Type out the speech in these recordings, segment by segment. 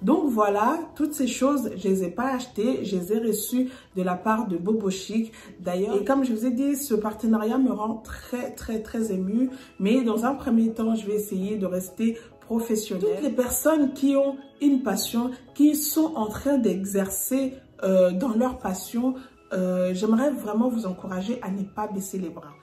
Donc voilà, toutes ces choses, je les ai pas achetées, je les ai reçues de la part de Bobo Chic. D'ailleurs, et comme je vous ai dit, ce partenariat me rend très émue. Mais dans un premier temps, je vais essayer de rester professionnelle. Toutes les personnes qui ont une passion, qui sont en train d'exercer dans leur passion, j'aimerais vraiment vous encourager à ne pas baisser les bras.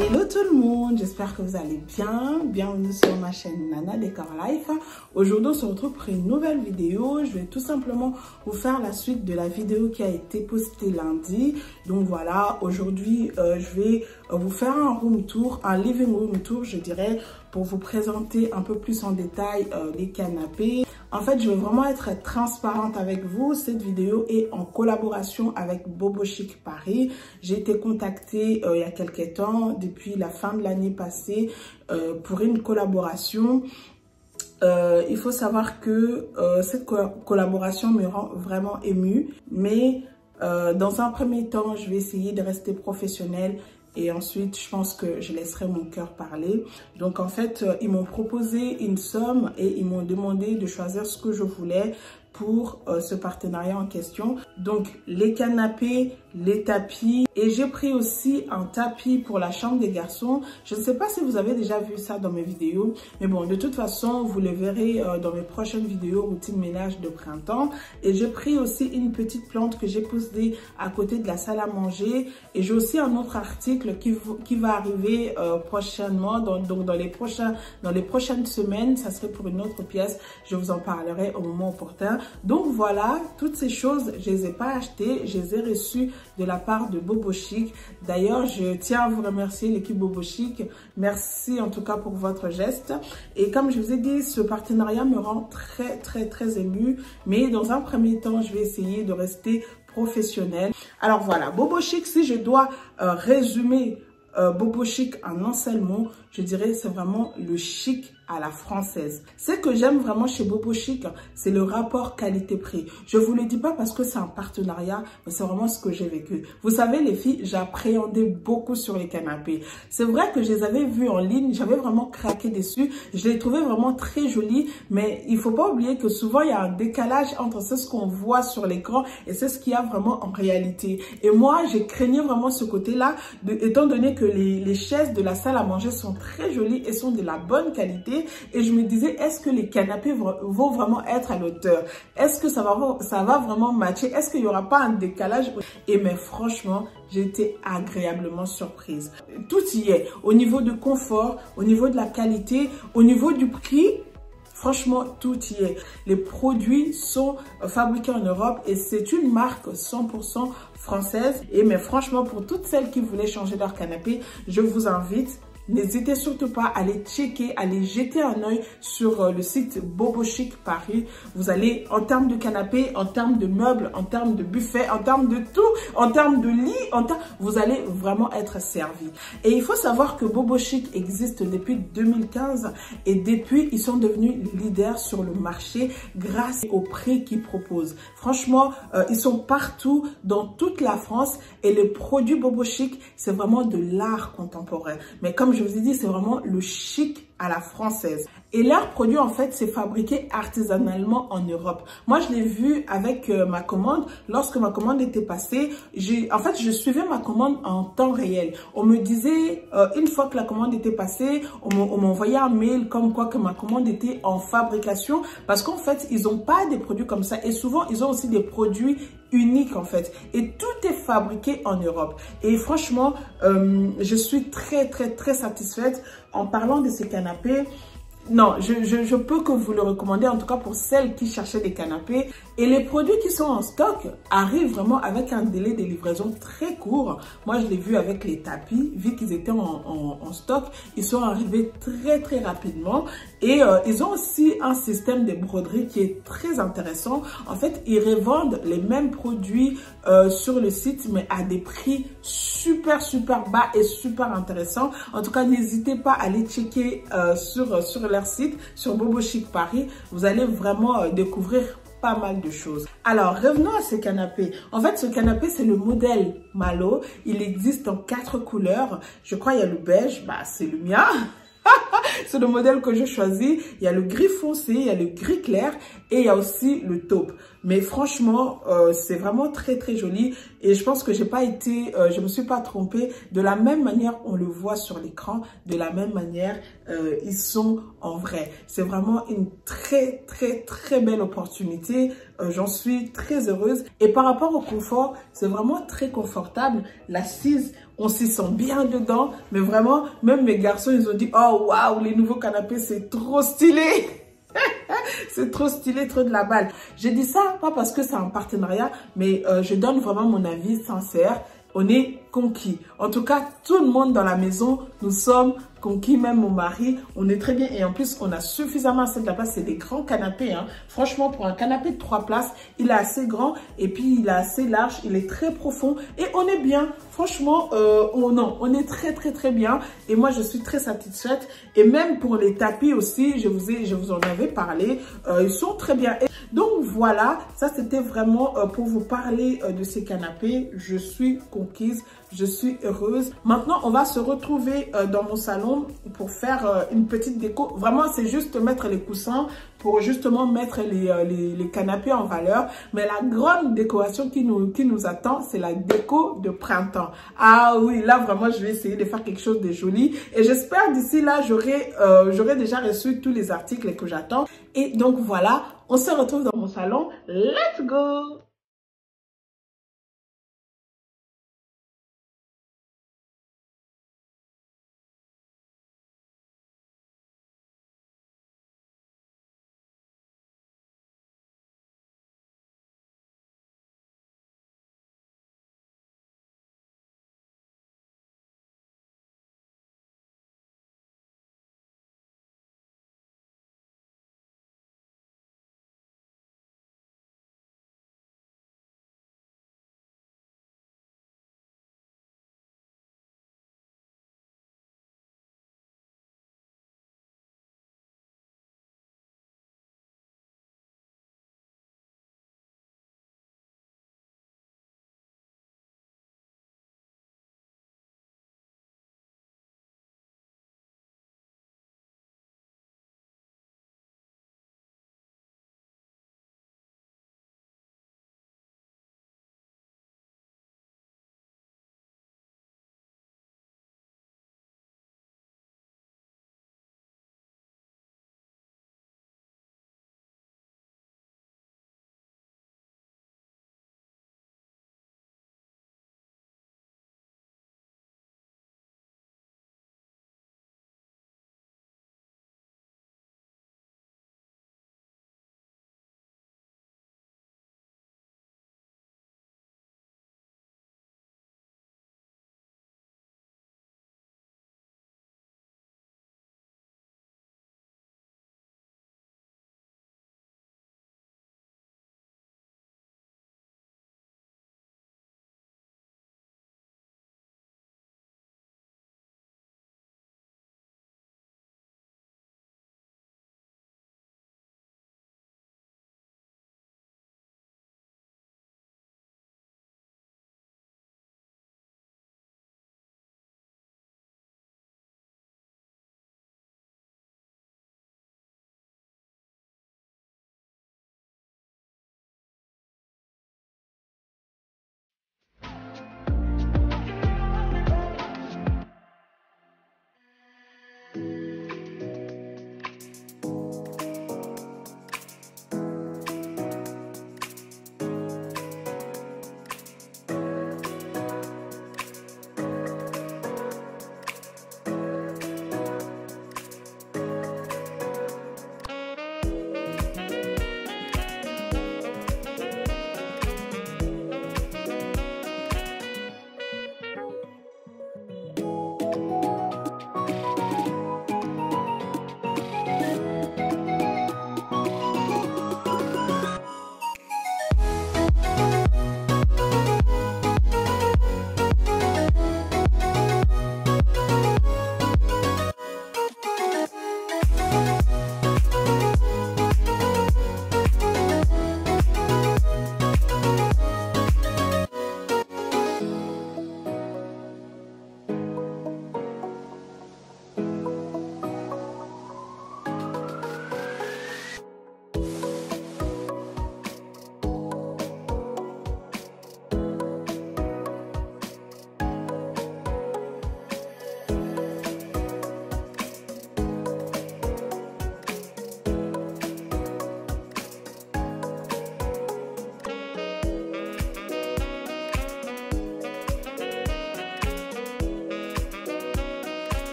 Hello tout le monde, j'espère que vous allez bien. Bienvenue sur ma chaîne Nana Décor Life. Aujourd'hui, on se retrouve pour une nouvelle vidéo. Je vais tout simplement vous faire la suite de la vidéo qui a été postée lundi. Donc voilà, aujourd'hui, je vais vous faire un room tour, un living room tour, je dirais, pour vous présenter un peu plus en détail les canapés. En fait, je vais vraiment être transparente avec vous. Cette vidéo est en collaboration avec Bobo Chic Paris. J'ai été contactée il y a quelques temps, depuis la fin de l'année passée, pour une collaboration. Il faut savoir que cette collaboration me rend vraiment émue. Mais dans un premier temps, je vais essayer de rester professionnelle. Et ensuite, je pense que je laisserai mon cœur parler. Donc, en fait, ils m'ont proposé une somme et ils m'ont demandé de choisir ce que je voulais pour ce partenariat en question. Donc, les canapés, les tapis. Et j'ai pris aussi un tapis pour la chambre des garçons. Je ne sais pas si vous avez déjà vu ça dans mes vidéos. Mais bon, de toute façon, vous le verrez dans mes prochaines vidéos routine ménage de printemps. Et j'ai pris aussi une petite plante que j'ai posée à côté de la salle à manger. Et j'ai aussi un autre article qui va arriver prochainement. Donc, dans les prochaines semaines, ça serait pour une autre pièce. Je vous en parlerai au moment opportun. Donc voilà, toutes ces choses, je les ai pas achetées. Je les ai reçues de la part de Bobo Chic. D'ailleurs, je tiens à vous remercier, l'équipe Bobo Chic. Merci en tout cas pour votre geste. Et comme je vous ai dit, ce partenariat me rend très émue. Mais dans un premier temps, je vais essayer de rester professionnelle. Alors voilà, Bobo Chic, si je dois résumer Bobo Chic en un seul mot, je dirais c'est vraiment le chic à la française. Ce que j'aime vraiment chez Bobo Chic, c'est le rapport qualité-prix. Je vous le dis pas parce que c'est un partenariat, mais c'est vraiment ce que j'ai vécu. Vous savez les filles, j'appréhendais beaucoup sur les canapés. C'est vrai que je les avais vus en ligne, j'avais vraiment craqué dessus. Je les trouvais vraiment très jolis, mais il faut pas oublier que souvent il y a un décalage entre ce qu'on voit sur l'écran et ce qu'il y a vraiment en réalité. Et moi, j'ai craigné vraiment ce côté-là, étant donné que les chaises de la salle à manger sont très jolies et sont de la bonne qualité. Et je me disais, est-ce que les canapés vont vraiment être à l'auteur? Est-ce que ça va vraiment matcher? Est-ce qu'il n'y aura pas un décalage? Et mais franchement, j'ai été agréablement surprise. Tout y est. Au niveau du confort, au niveau de la qualité, au niveau du prix. Franchement, tout y est. Les produits sont fabriqués en Europe et c'est une marque 100% française. Et mais franchement, pour toutes celles qui voulaient changer leur canapé, je vous invite. N'hésitez surtout pas à aller checker, à aller jeter un œil sur le site Bobo Chic Paris. Vous allez, en termes de canapé, en termes de meubles, en termes de buffet, en termes de tout, en termes de lit, vous allez vraiment être servi. Et il faut savoir que Bobo Chic existe depuis 2015 et depuis, ils sont devenus leaders sur le marché grâce au prix qu'ils proposent. Franchement, ils sont partout dans toute la France et les produits Bobo Chic, c'est vraiment de l'art contemporain. Mais comme je vous ai dit, c'est vraiment le chic à la française. Et leurs produits, en fait, c'est fabriqué artisanalement en Europe. Moi, je l'ai vu avec ma commande. Lorsque ma commande était passée, je suivais ma commande en temps réel. On me disait, une fois que la commande était passée, on m'envoyait un mail comme quoi que ma commande était en fabrication. Parce qu'en fait, ils n'ont pas des produits comme ça. Et souvent, ils ont aussi des produits uniques, en fait. Et tout est fabriqué en Europe. Et franchement, je suis très satisfaite. En parlant de ces canapés, non, je peux que vous le recommander, en tout cas pour celles qui cherchaient des canapés. Et les produits qui sont en stock arrivent vraiment avec un délai de livraison très court. Moi, je l'ai vu avec les tapis, vu qu'ils étaient en stock, ils sont arrivés très rapidement. Et ils ont aussi un système de broderie qui est très intéressant. En fait, ils revendent les mêmes produits sur le site, mais à des prix super bas et super intéressants. En tout cas, n'hésitez pas à aller checker sur leur site, sur Bobo Chic Paris. Vous allez vraiment découvrir pas mal de choses. Alors, revenons à ce canapé. En fait, ce canapé, c'est le modèle Malo. Il existe en 4 couleurs. Je crois il y a le beige, bah c'est le mien. C'est le modèle que j'ai choisi. Il y a le gris foncé, il y a le gris clair et il y a aussi le taupe. Mais franchement, c'est vraiment très joli et je pense que je me suis pas trompée. De la même manière, on le voit sur l'écran, de la même manière, ils sont en vrai. C'est vraiment une très belle opportunité. J'en suis très heureuse. Et par rapport au confort, c'est vraiment très confortable. L'assise, on s'y sent bien dedans. Mais vraiment, même mes garçons, ils ont dit, oh waouh, les nouveaux canapés, c'est trop stylé. C'est trop stylé, trop de la balle. J'ai dit ça, pas parce que c'est un partenariat, mais je donne vraiment mon avis sincère. On est conquis. En tout cas, tout le monde dans la maison, nous sommes conquis, même mon mari, on est très bien. Et en plus, on a suffisamment assez de la place. C'est des grands canapés. Hein. Franchement, pour un canapé de 3 places, il est assez grand et puis il est assez large. Il est très profond et on est bien. Franchement, on est très bien. Et moi, je suis très satisfaite. Et même pour les tapis aussi, je vous en avais parlé. Ils sont très bien. Et donc voilà, ça c'était vraiment pour vous parler de ces canapés. Je suis conquise, je suis heureuse. Maintenant, on va se retrouver dans mon salon pour faire une petite déco. Vraiment, c'est juste mettre les coussins pour justement mettre les canapés en valeur. Mais la grande décoration qui nous attend, c'est la déco de printemps. Ah oui, là vraiment, je vais essayer de faire quelque chose de joli. Et j'espère d'ici là, j'aurai déjà reçu tous les articles que j'attends. Et donc voilà, on se retrouve dans mon salon. Let's go!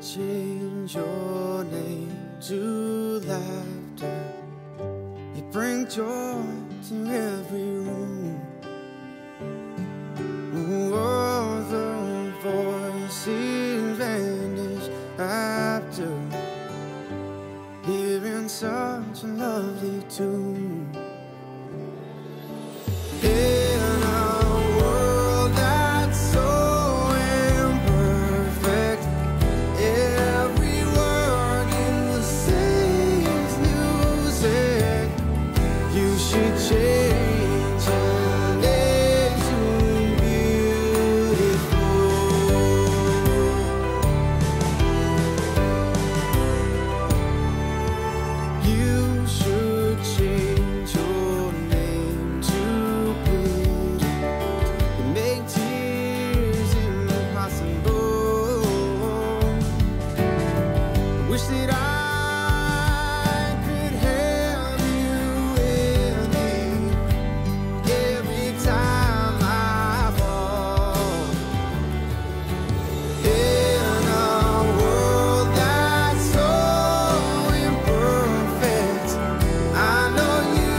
change your name to laughter. You bring joy to every room. All the voices vanish after hearing such a lovely tune. In a world that's so imperfect, every word in the same music. You should change your name to beautiful. You should change your name to pretty. You make tears impossible. I wish that I could have you with me every time I fall. In a world that's so imperfect, I know you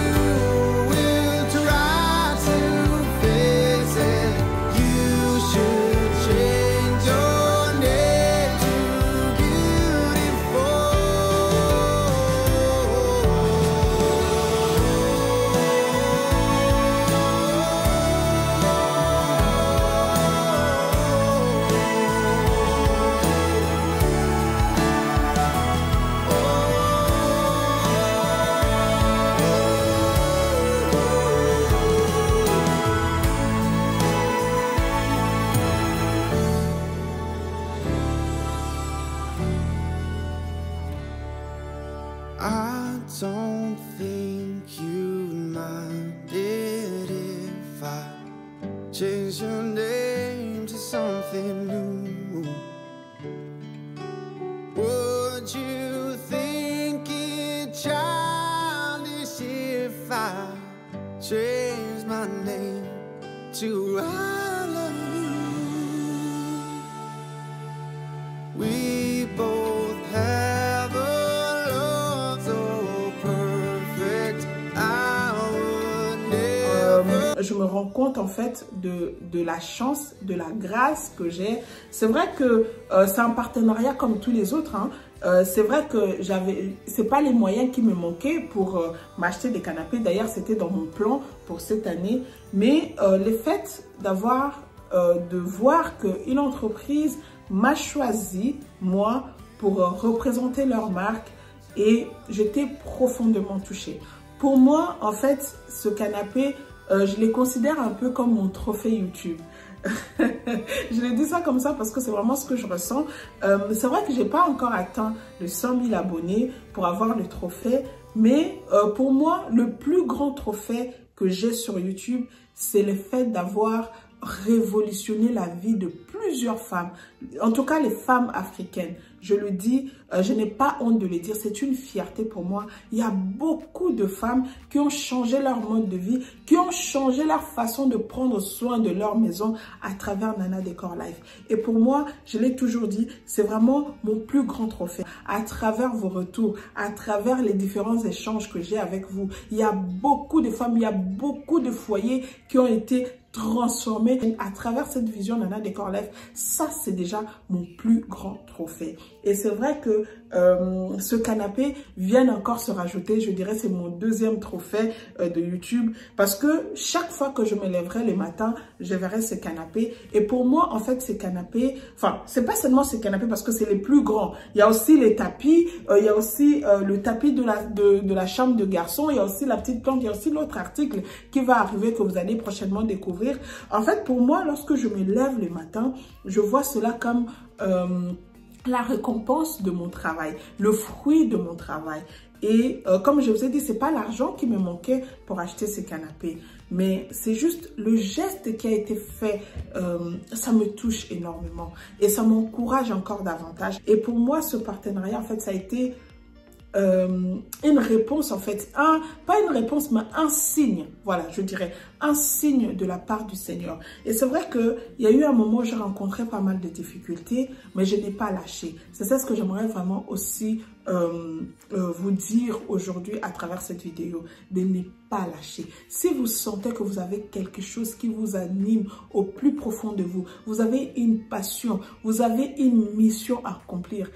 will try to fix it. You should change your name to beautiful. I don't think you'd mind it if I change your name to something new. Would you think it childish if I changed my name to I love you? We both have a love so perfect. I would never. Je me rends compte en fait de la chance, de la grâce que j'ai. C'est vrai que c'est un partenariat comme tous les autres, hein. C'est vrai que c'est pas les moyens qui me manquaient pour m'acheter des canapés. D'ailleurs, c'était dans mon plan pour cette année. Mais le fait de voir qu'une entreprise m'a choisi, moi, pour représenter leur marque, et j'étais profondément touchée. Pour moi, en fait, ce canapé, je les considère un peu comme mon trophée YouTube. Je l'ai dit ça comme ça parce que c'est vraiment ce que je ressens. C'est vrai que j'ai pas encore atteint les 100 000 abonnés pour avoir le trophée. Mais pour moi, le plus grand trophée que j'ai sur YouTube, c'est le fait d'avoir révolutionné la vie de plusieurs femmes, en tout cas les femmes africaines. Je le dis, je n'ai pas honte de le dire, c'est une fierté pour moi. Il y a beaucoup de femmes qui ont changé leur mode de vie, qui ont changé leur façon de prendre soin de leur maison à travers Nana Décor Life. Et pour moi, je l'ai toujours dit, c'est vraiment mon plus grand trophée. À travers vos retours, à travers les différents échanges que j'ai avec vous, il y a beaucoup de femmes, il y a beaucoup de foyers qui ont été transformés à travers cette vision Nana Décor Life. Ça, c'est déjà mon plus grand trophée. Et c'est vrai que ce canapé vient encore se rajouter. Je dirais c'est mon deuxième trophée de YouTube. Parce que chaque fois que je me lèverai le matin, je verrai ce canapé. Et pour moi, en fait, ces canapés, enfin, c'est pas seulement ces canapés parce que c'est les plus grands. Il y a aussi les tapis, il y a aussi le tapis de la chambre de garçon, il y a aussi la petite plante, il y a aussi l'autre article qui va arriver que vous allez prochainement découvrir. En fait, pour moi, lorsque je me lève le matin, je vois cela comme la récompense de mon travail, le fruit de mon travail. Et comme je vous ai dit, c'est pas l'argent qui me manquait pour acheter ces canapés, mais c'est juste le geste qui a été fait. Ça me touche énormément et ça m'encourage encore davantage. Et pour moi, ce partenariat, en fait, ça a été une réponse, en fait, pas une réponse, mais un signe, voilà, je dirais, un signe de la part du Seigneur. Et c'est vrai qu'il y a eu un moment où j'ai rencontré pas mal de difficultés, mais je n'ai pas lâché. C'est ça ce que j'aimerais vraiment aussi vous dire aujourd'hui à travers cette vidéo, de ne pas lâcher. Si vous sentez que vous avez quelque chose qui vous anime au plus profond de vous, vous avez une passion, vous avez une mission à accomplir,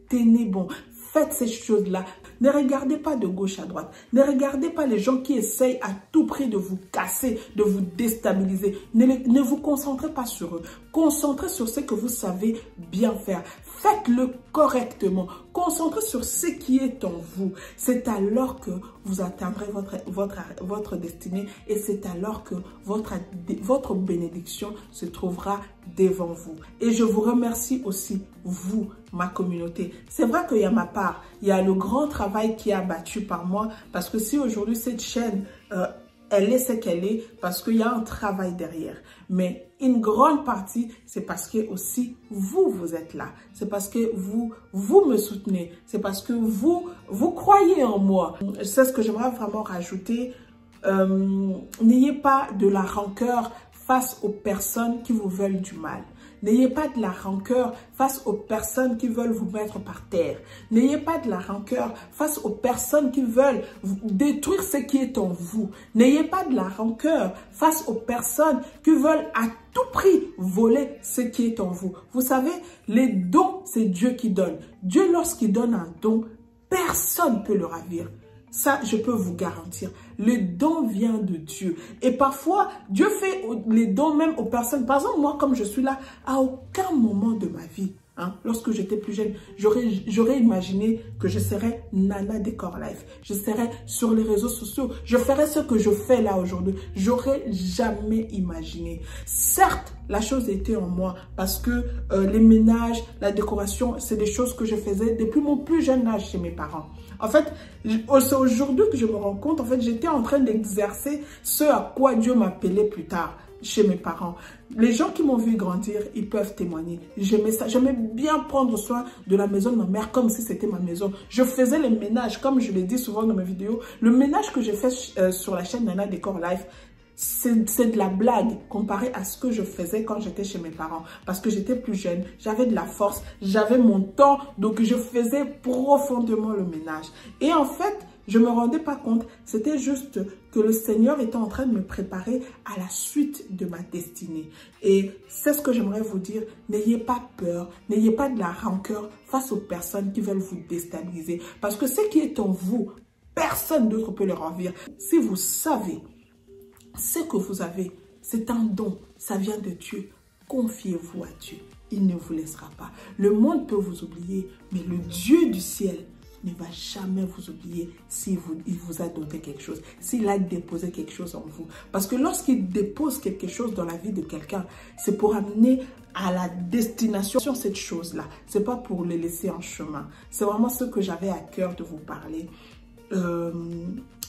tenez bon. Faites ces choses-là. Ne regardez pas de gauche à droite. Ne regardez pas les gens qui essayent à tout prix de vous casser, de vous déstabiliser. Ne vous concentrez pas sur eux. Concentrez sur ce que vous savez bien faire. Faites-le correctement. Concentrez sur ce qui est en vous. C'est alors que vous atteindrez votre destinée et c'est alors que votre bénédiction se trouvera devant vous. Et je vous remercie aussi, vous, ma communauté. C'est vrai qu'il y a ma part, il y a le grand travail qui est abattu par moi, parce que si aujourd'hui cette chaîne, elle est ce qu'elle est, parce qu'il y a un travail derrière. Mais une grande partie, c'est parce que aussi vous êtes là. C'est parce que vous me soutenez. C'est parce que vous croyez en moi. C'est ce que j'aimerais vraiment rajouter. N'ayez pas de la rancœur face aux personnes qui vous veulent du mal. N'ayez pas de la rancœur face aux personnes qui veulent vous mettre par terre. N'ayez pas de la rancœur face aux personnes qui veulent détruire ce qui est en vous. N'ayez pas de la rancœur face aux personnes qui veulent à tout prix voler ce qui est en vous. Vous savez, les dons, c'est Dieu qui donne. Dieu, lorsqu'il donne un don, personne ne peut le ravir. Ça, je peux vous garantir. Le don vient de Dieu. Et parfois, Dieu fait les dons même aux personnes. Par exemple, moi, comme je suis là, à aucun moment de ma vie, lorsque j'étais plus jeune, j'aurais imaginé que je serais Nana Décor Life. Je serais sur les réseaux sociaux. Je ferais ce que je fais là aujourd'hui. J'aurais jamais imaginé. Certes, la chose était en moi parce que les ménages, la décoration, c'est des choses que je faisais depuis mon plus jeune âge chez mes parents. En fait, c'est aujourd'hui que je me rends compte, en fait, j'étais en train d'exercer ce à quoi Dieu m'appelait plus tard chez mes parents. Les gens qui m'ont vu grandir, ils peuvent témoigner. J'aimais ça. J'aimais bien prendre soin de la maison de ma mère comme si c'était ma maison. Je faisais le ménage, comme je le dis souvent dans mes vidéos. Le ménage que j'ai fait sur la chaîne Nana Décor Life, c'est de la blague comparé à ce que je faisais quand j'étais chez mes parents. Parce que j'étais plus jeune, j'avais de la force, j'avais mon temps. Donc, je faisais profondément le ménage. Et en fait, je ne me rendais pas compte. C'était juste que le Seigneur était en train de me préparer à la suite de ma destinée. Et c'est ce que j'aimerais vous dire. N'ayez pas peur, n'ayez pas de la rancœur face aux personnes qui veulent vous déstabiliser. Parce que ce qui est en vous, personne d'autre peut le ravir. Si vous savez ce que vous avez, c'est un don, ça vient de Dieu. Confiez-vous à Dieu, il ne vous laissera pas. Le monde peut vous oublier, mais le Dieu du ciel ne va jamais vous oublier s'il vous a donné quelque chose, s'il a déposé quelque chose en vous. Parce que lorsqu'il dépose quelque chose dans la vie de quelqu'un, c'est pour amener à la destination cette chose-là. Ce n'est pas pour le laisser en chemin. C'est vraiment ce que j'avais à cœur de vous parler.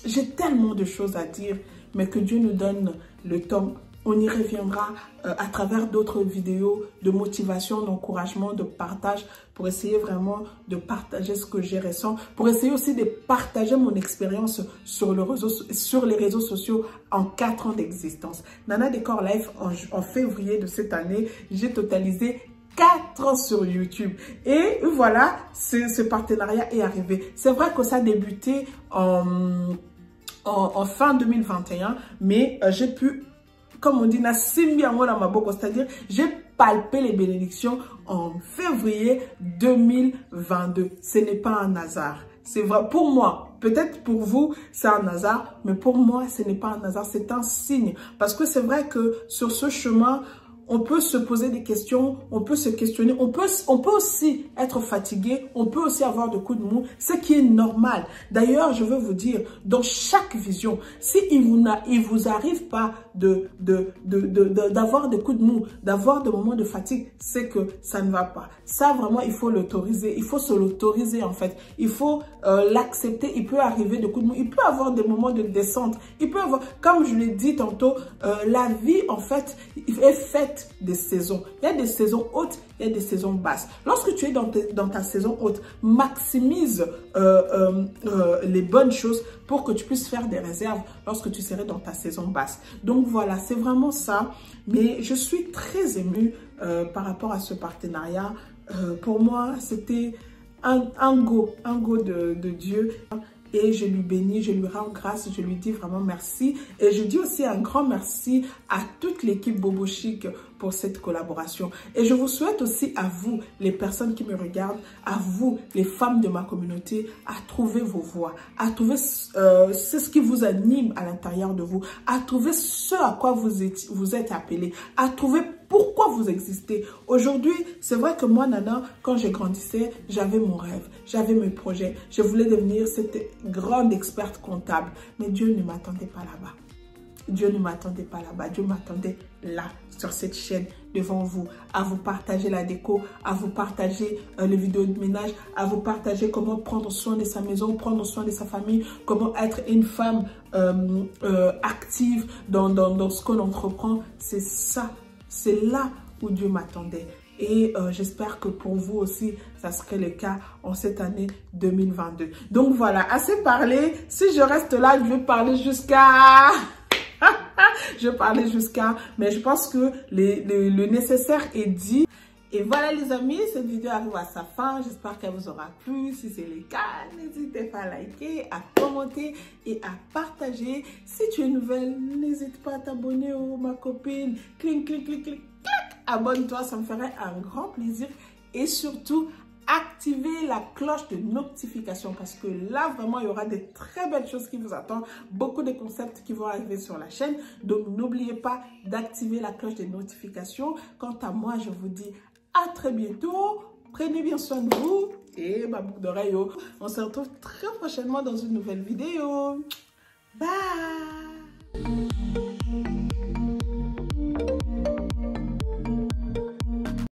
J'ai tellement de choses à dire, mais que Dieu nous donne le temps. On y reviendra à travers d'autres vidéos de motivation, d'encouragement, de partage, pour essayer vraiment de partager ce que j'ai ressenti, pour essayer aussi de partager mon expérience sur les réseaux sociaux en 4 ans d'existence. Nana Décor Life, en février de cette année, j'ai totalisé 4 ans sur YouTube. Et voilà, ce partenariat est arrivé. C'est vrai que ça a débuté en fin 2021, mais j'ai pu, comme on dit, c'est-à-dire j'ai palpé les bénédictions en février 2022. Ce n'est pas un hasard. C'est vrai pour moi. Peut-être pour vous, c'est un hasard, mais pour moi, ce n'est pas un hasard. C'est un signe. Parce que c'est vrai que sur ce chemin, on peut se poser des questions, on peut se questionner, on peut aussi être fatigué, on peut aussi avoir des coups de mou, ce qui est normal. D'ailleurs, je veux vous dire, dans chaque vision, si il vous arrive pas d'avoir des coups de mou, d'avoir des moments de fatigue, c'est que ça ne va pas. Ça, vraiment, il faut l'autoriser, il faut se l'autoriser en fait. Il faut l'accepter, il peut arriver des coups de mou, il peut avoir des moments de descente, il peut avoir, comme je l'ai dit tantôt, la vie en fait est faite des saisons. Il y a des saisons hautes, il y a des saisons basses. Lorsque tu es dans ta saison haute, maximise les bonnes choses pour que tu puisses faire des réserves lorsque tu serais dans ta saison basse. Donc voilà, c'est vraiment ça. Mais je suis très émue par rapport à ce partenariat. Pour moi, c'était un go de Dieu. Et je lui bénis, je lui rends grâce, je lui dis vraiment merci. Et je dis aussi un grand merci à toute l'équipe Bobo Chic pour cette collaboration. Et je vous souhaite aussi à vous, les personnes qui me regardent, à vous, les femmes de ma communauté, à trouver vos voix, à trouver ce qui vous anime à l'intérieur de vous, à trouver ce à quoi vous êtes appelés, à trouver pourquoi vous existez. Aujourd'hui, c'est vrai que moi, Nana, quand je grandissais, j'avais mon rêve, j'avais mes projets. Je voulais devenir cette grande experte comptable. Mais Dieu ne m'attendait pas là-bas. Dieu ne m'attendait pas là-bas. Dieu m'attendait là, sur cette chaîne, devant vous, à vous partager la déco, à vous partager les vidéos de ménage, à vous partager comment prendre soin de sa maison, prendre soin de sa famille, comment être une femme active dans ce qu'on entreprend. C'est ça. C'est là où Dieu m'attendait. Et j'espère que pour vous aussi, ça serait le cas en cette année 2022. Donc voilà, assez parlé. Si je reste là, je vais parler jusqu'à... je vais parler jusqu'à... Mais je pense que le nécessaire est dit. Et voilà les amis, cette vidéo arrive à sa fin. J'espère qu'elle vous aura plu. Si c'est le cas, n'hésitez pas à liker, à commenter et à partager. Si tu es nouvelle, n'hésite pas à t'abonner, ma copine. Clic, clic, clic, clic, clic. Abonne-toi, ça me ferait un grand plaisir. Et surtout, activez la cloche de notification parce que là, vraiment, il y aura des très belles choses qui vous attendent. Beaucoup de concepts qui vont arriver sur la chaîne. Donc, n'oubliez pas d'activer la cloche de notification. Quant à moi, je vous dis à très bientôt. Prenez bien soin de vous et ma boucle d'oreille. On se retrouve très prochainement dans une nouvelle vidéo. Bye!